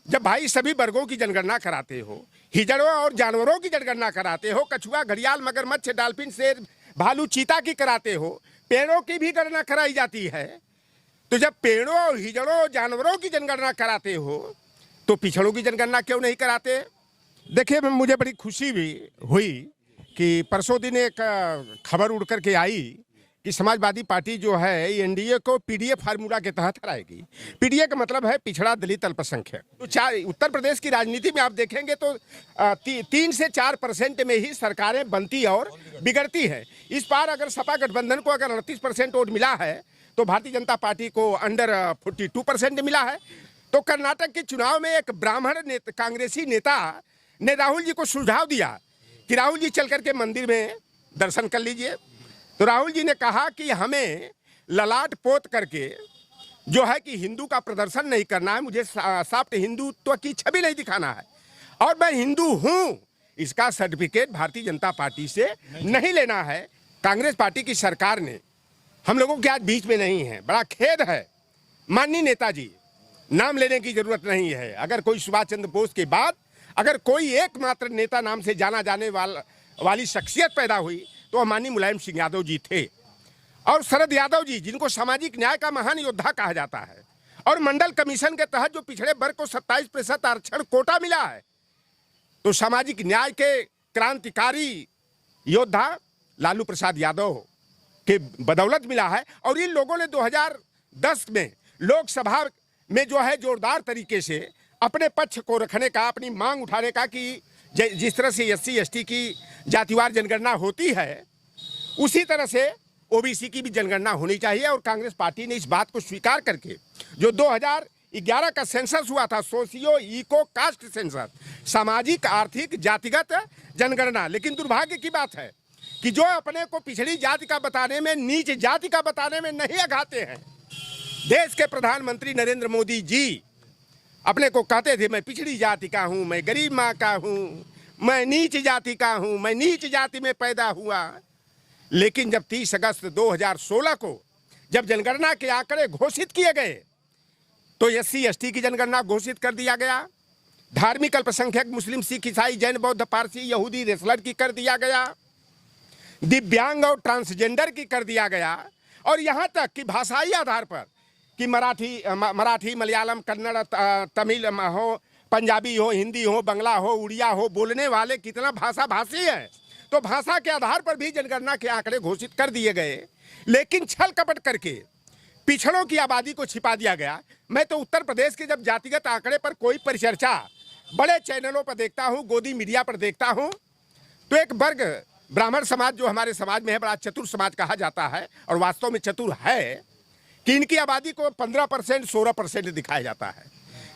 जब भाई सभी वर्गों की जनगणना कराते हो, हिजड़ों और जानवरों की जनगणना कराते हो, कछुआ, घड़ियाल, मगरमच्छ, डॉल्फिन, शेर, भालू, चीता की कराते हो, पेड़ों की भी गणना कराई जाती है। तो जब पेड़ों और हिजड़ों जानवरों की जनगणना कराते हो तो पिछड़ों की जनगणना क्यों नहीं कराते? देखिए, मुझे बड़ी खुशी भी हुई कि परसों दिन एक खबर उड़ करके आई कि समाजवादी पार्टी जो है एनडीए को पीडीए फार्मूला के तहत हराएगी। पीडीए का मतलब है पिछड़ा, दलित, अल्पसंख्यक। तो उत्तर प्रदेश की राजनीति में आप देखेंगे तो 3 से 4% में ही सरकारें बनती और बिगड़ती है। इस बार अगर सपा गठबंधन को अगर 38% वोट मिला है तो भारतीय जनता पार्टी को अंडर 42% मिला है। तो कर्नाटक के चुनाव में एक ब्राह्मण कांग्रेसी नेता ने राहुल जी को सुझाव दिया कि राहुल जी चल करके मंदिर में दर्शन कर लीजिए। तो राहुल जी ने कहा कि हमें ललाट पोत करके जो है कि हिंदू का प्रदर्शन नहीं करना है, मुझे सॉफ्ट हिंदुत्व की छवि नहीं दिखाना है और मैं हिंदू हूं, इसका सर्टिफिकेट भारतीय जनता पार्टी से नहीं लेना है। कांग्रेस पार्टी की सरकार ने हम लोगों के आज बीच में नहीं है, बड़ा खेद है। माननीय नेताजी, नाम लेने की जरूरत नहीं है। अगर कोई सुभाष चंद्र बोस के बाद अगर कोई एकमात्र नेता नाम से जाना जाने वाली शख्सियत पैदा हुई तो माननीय मुलायम सिंह यादव जी थे और शरद यादव जी, जिनको सामाजिक न्याय का महान योद्धा कहा जाता है। और मंडल कमीशन के तहत जो पिछड़े वर्ग को 27% आरक्षण कोटा मिला है, तो सामाजिक न्याय के क्रांतिकारी योद्धा लालू प्रसाद यादव के बदौलत मिला है। और इन लोगों ने 2010 में लोकसभा में जो है जोरदार तरीके से अपने पक्ष को रखने का, अपनी मांग उठाने का कि जिस तरह से SC ST की जातिवार जनगणना होती है उसी तरह से ओबीसी की भी जनगणना होनी चाहिए। और कांग्रेस पार्टी ने इस बात को स्वीकार करके जो 2011 का सेंसस हुआ था, सोशियो इको कास्ट सेंसस, सामाजिक आर्थिक जातिगत जनगणना, लेकिन दुर्भाग्य की बात है कि जो अपने को पिछड़ी जाति का बताने में, नीच जाति का बताने में नहीं अघाते हैं। देश के प्रधानमंत्री नरेंद्र मोदी जी अपने को कहते थे मैं पिछड़ी जाति का हूं, मैं गरीब माँ का हूं, मैं नीच जाति का हूं, मैं नीच जाति में पैदा हुआ। लेकिन जब 30 अगस्त 2016 को जब जनगणना के आंकड़े घोषित किए गए तो SC ST की जनगणना घोषित कर दिया गया, धार्मिक अल्पसंख्यक मुस्लिम, सिख, ईसाई, जैन, बौद्ध, पारसी, यहूदी, रेसलर की कर दिया गया, दिव्यांग और ट्रांसजेंडर की कर दिया गया, और यहाँ तक कि भाषाई आधार पर कि मराठी, मलयालम, कन्नड़, तमिल हो, पंजाबी हो, हिंदी हो, बंगला हो, उड़िया हो, बोलने वाले कितना भाषा भाषी है, तो भाषा के आधार पर भी जनगणना के आंकड़े घोषित कर दिए गए। लेकिन छल कपट करके पिछड़ों की आबादी को छिपा दिया गया। मैं तो उत्तर प्रदेश के जब जातिगत आंकड़े पर कोई परिचर्चा बड़े चैनलों पर देखता हूँ, गोदी मीडिया पर देखता हूँ, तो एक वर्ग ब्राह्मण समाज जो हमारे समाज में है, बड़ा चतुर समाज कहा जाता है और वास्तव में चतुर है, कि इनकी आबादी को 15% 16% दिखाया जाता है।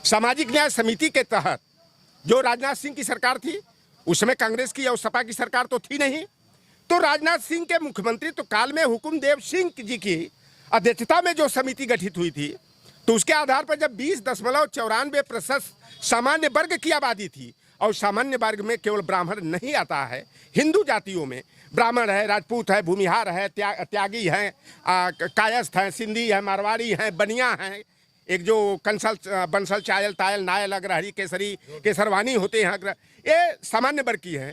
सामाजिक न्याय समिति के तहत जो राजनाथ सिंह की सरकार थी, उस समय कांग्रेस की और सपा की सरकार तो थी नहीं, तो राजनाथ सिंह के मुख्यमंत्री तो काल में हुकुमदेव सिंह जी की अध्यक्षता में जो समिति गठित हुई थी, तो उसके आधार पर जब 20.94% सामान्य वर्ग की आबादी थी, और सामान्य वर्ग में केवल ब्राह्मण नहीं आता है, हिंदू जातियों में ब्राह्मण है, राजपूत है, भूमिहार है, त्यागी हैं, कायस्थ हैं, सिंधी हैं, मारवाड़ी हैं, बनिया हैं, एक जो बंसल, चायल, तायल, नायल, अग्रहरी, केसरी, केसरवानी होते हैं, ये सामान्य वर्ग की है,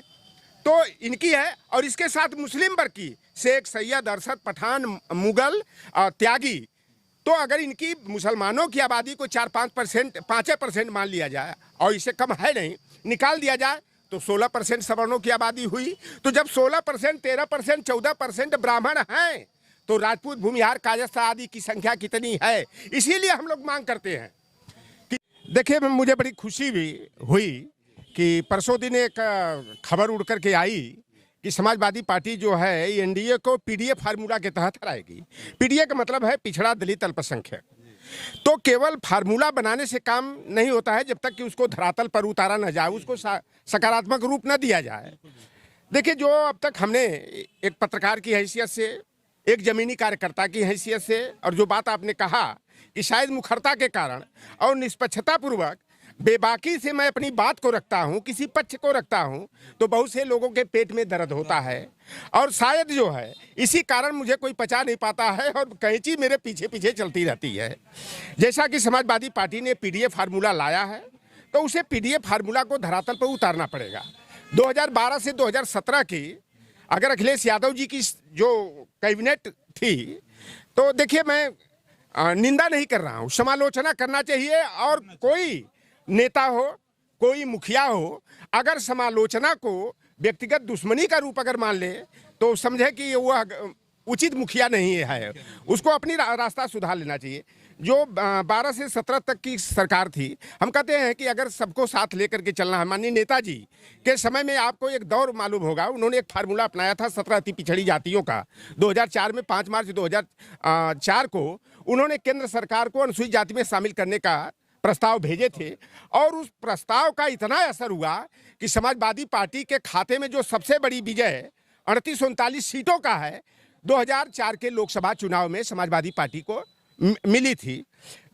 तो इनकी है। और इसके साथ मुस्लिम वर्ग की शेख, सैयद, अरसद, पठान, मुगल, त्यागी, तो अगर इनकी मुसलमानों की आबादी को 5% मान लिया जाए और इससे कम है नहीं, निकाल दिया जाए तो 16% सवर्णों की आबादी हुई। तो जब 16%, 13%, 14% ब्राह्मण हैं तो राजपूत, भूमिहार, कायस्थ आदि की संख्या कितनी है? इसीलिए हम लोग मांग करते हैं कि देखिए, मुझे बड़ी खुशी भी हुई कि परसों दिन एक खबर उड़ करके आई कि समाजवादी पार्टी जो है एनडीए को पीडीए फार्मूला के तहत हराएगी। पीडीए का मतलब है पिछड़ा, दलित, अल्पसंख्यक। तो केवल फार्मूला बनाने से काम नहीं होता है जब तक कि उसको धरातल पर उतारा न जाए, उसको सकारात्मक रूप न दिया जाए। देखिए, जो अब तक हमने एक पत्रकार की हैसियत से, एक जमीनी कार्यकर्ता की हैसियत से, और जो बात आपने कहा कि शायद मुखरता के कारण और निष्पक्षतापूर्वक बेबाकी से मैं अपनी बात को रखता हूं, किसी पक्ष को रखता हूं, तो बहुत से लोगों के पेट में दर्द होता है और शायद जो है इसी कारण मुझे कोई पचा नहीं पाता है और कैंची मेरे पीछे पीछे चलती रहती है। जैसा कि समाजवादी पार्टी ने पीडीए फार्मूला लाया है, तो उसे पीडीए फार्मूला को धरातल पर उतारना पड़ेगा। 2012 से 2017 की अगर अखिलेश यादव जी की जो कैबिनेट थी, तो देखिए मैं निंदा नहीं कर रहा हूँ, समालोचना करना चाहिए। और कोई नेता हो, कोई मुखिया हो, अगर समालोचना को व्यक्तिगत दुश्मनी का रूप अगर मान ले तो समझे कि वह उचित मुखिया नहीं है, उसको अपनी रास्ता सुधार लेना चाहिए। जो 12 से 17 तक की सरकार थी, हम कहते हैं कि अगर सबको साथ लेकर के चलना है, माननीय नेताजी के समय में आपको एक दौर मालूम होगा, उन्होंने एक फार्मूला अपनाया था 17 अति पिछड़ी जातियों का। 2004 में 5 मार्च 2004 को उन्होंने केंद्र सरकार को अनुसूचित जाति में शामिल करने का प्रस्ताव भेजे थे, और उस प्रस्ताव का इतना असर हुआ कि समाजवादी पार्टी के खाते में जो सबसे बड़ी विजय 38-39 सीटों का है, 2004 के लोकसभा चुनाव में समाजवादी पार्टी को मिली थी।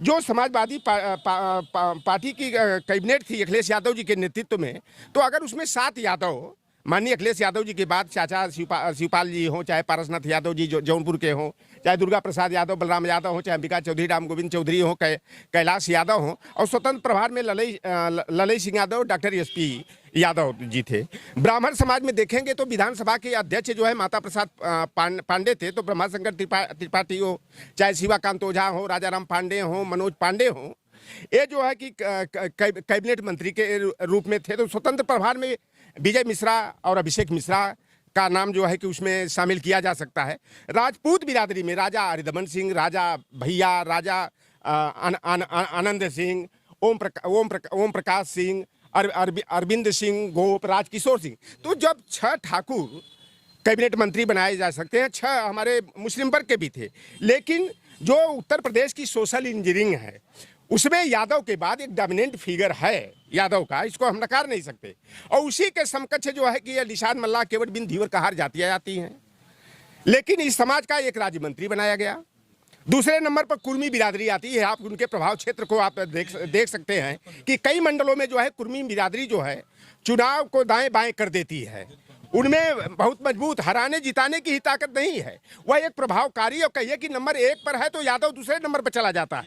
जो समाजवादी पार्टी की कैबिनेट थी अखिलेश यादव जी के नेतृत्व में, तो अगर उसमें 7 यादव, माननीय अखिलेश यादव जी के बाद चाचा शिवपाल जी हों, चाहे पारसनाथ यादव जी जो जौनपुर के हों, चाहे दुर्गा प्रसाद यादव, बलराम यादव हों, चाहे अंबिका चौधरी, राम गोविंद चौधरी हों, कैलाश यादव हों, और स्वतंत्र प्रभार में ललई सिंह यादव, डॉक्टर एसपी यादव जी थे। ब्राह्मण समाज में देखेंगे तो विधानसभा के अध्यक्ष जो है माता प्रसाद पांडे थे, तो ब्रह्माशंकर त्रिपाठी हो, चाहे शिवाकांत ओझा हो, राजाराम पांडे हो, मनोज पांडे हो, ये जो है कि कैबिनेट मंत्री के रूप में थे। तो स्वतंत्र प्रभार में विजय मिश्रा और अभिषेक मिश्रा का नाम जो है कि उसमें शामिल किया जा सकता है। राजपूत बिरादरी में राजा हरिदमन सिंह, राजा भैया, राजा आनंद सिंह, ओम प्रकाश सिंह, अरविंद सिंह गोप, राजकिशोर सिंह, तो जब 6 ठाकुर कैबिनेट मंत्री बनाए जा सकते हैं, 6 हमारे मुस्लिम वर्ग के भी थे, लेकिन जो उत्तर प्रदेश की सोशल इंजीनियरिंग है उसमें यादव के बाद एक डोमिनेंट फिगर है यादव का, इसको हम नकार नहीं सकते। और उसी के समकक्ष जो है कि निषाद मल्लाह, केवट बिन धीवर कहार जातियां जाती हैं, लेकिन इस समाज का एक राज्य मंत्री बनाया गया। दूसरे नंबर पर कुर्मी बिरादरी आती है। आप उनके प्रभाव क्षेत्र को आप देख सकते हैं कि कई मंडलों में जो है कुर्मी बिरादरी जो है चुनाव को दाएं बाएं कर देती है। उनमें बहुत मजबूत हराने जिताने की ही ताकत नहीं है, वह एक प्रभावकारी, और कहिए कि नंबर 1 पर है तो यादव दूसरे नंबर पर चला जाता है।